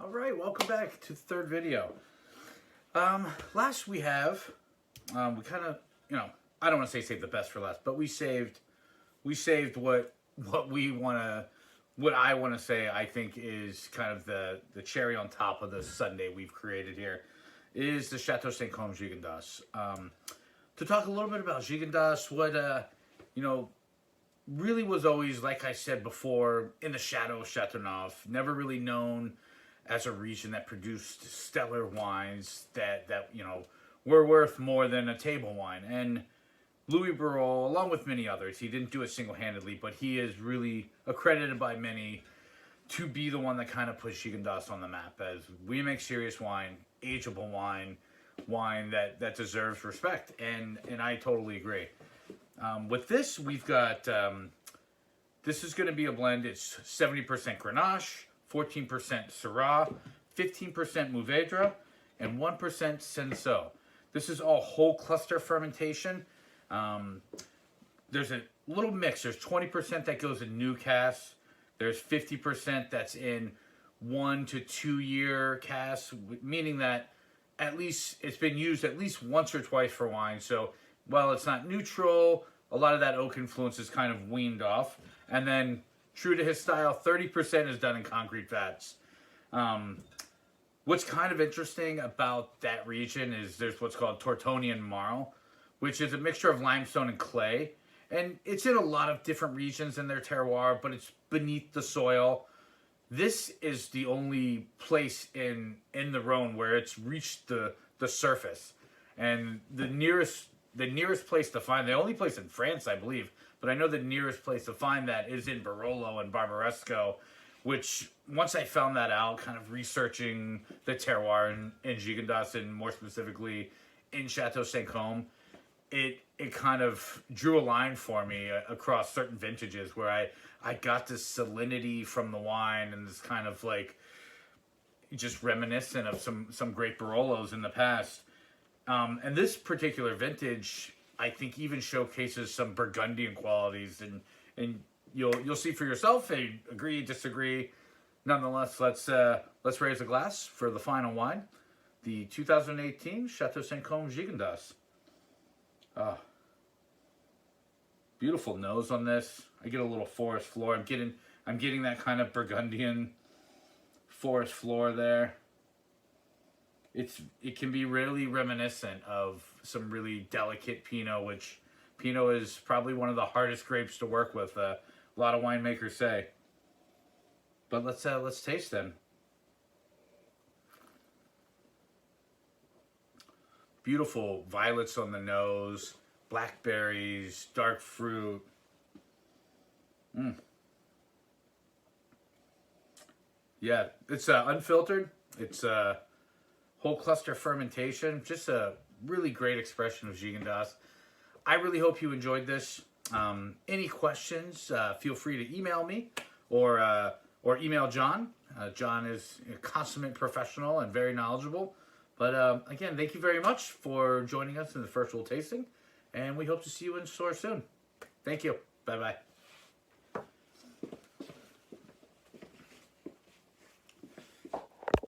All right, welcome back to the third video. Last we have, we kind of, I don't want to say save the best for last, but we saved what I want to say I think is kind of the cherry on top of the sundae we've created here, is the Chateau St. Cosme Gigondas. To talk a little bit about Gigondas, what, really was always, like I said before, in the shadow of Chateauneuf, never really known as a region that produced stellar wines that were worth more than a table wine. And Louis Barrault, along with many others, he didn't do it single-handedly, but he is really accredited by many to be the one that kind of put Gigondas on the map as we make serious wine, ageable wine that deserves respect. And I totally agree. With this, we've got, this is going to be a blend. It's 70% Grenache, 14% Syrah, 15% Mourvedre, and 1% Cinsault. This is all whole cluster fermentation. There's a little mix. There's 20% that goes in new casks. There's 50% that's in 1 to 2 year casks, meaning that at least it's been used at least once or twice for wine. So while it's not neutral, a lot of that oak influence is kind of weaned off. And then, true to his style, 30% is done in concrete vats. What's kind of interesting about that region is there's what's called Tortonian marl, which is a mixture of limestone and clay. And it's in a lot of different regions in their terroir, but it's beneath the soil. This is the only place in the Rhone where it's reached the surface. And the nearest place to find, the only place in France, I believe, but I know the nearest place to find that is in Barolo and Barbaresco, which once I found that out, kind of researching the terroir in Gigondas and more specifically in Chateau St. Cosme, it kind of drew a line for me across certain vintages where I got this salinity from the wine and this kind of like just reminiscent of some great Barolos in the past. And this particular vintage, I think, even showcases some Burgundian qualities, and you'll see for yourself. Agree, disagree. Nonetheless, let's raise a glass for the final wine, the 2018 Chateau St. Cosme Gigondas. Beautiful nose on this. I get a little forest floor. I'm getting that kind of Burgundian forest floor there. It can be really reminiscent of some really delicate Pinot, which Pinot is probably one of the hardest grapes to work with. A lot of winemakers say. But let's taste them. Beautiful violets on the nose, blackberries, dark fruit. Yeah, it's unfiltered. It's whole cluster fermentation. Just a really great expression of Gigondas. I really hope you enjoyed this. Any questions, feel free to email me or email John. John is a consummate professional and very knowledgeable. But again, thank you very much for joining us in the virtual tasting, and we hope to see you in store soon. Thank you. Bye-bye.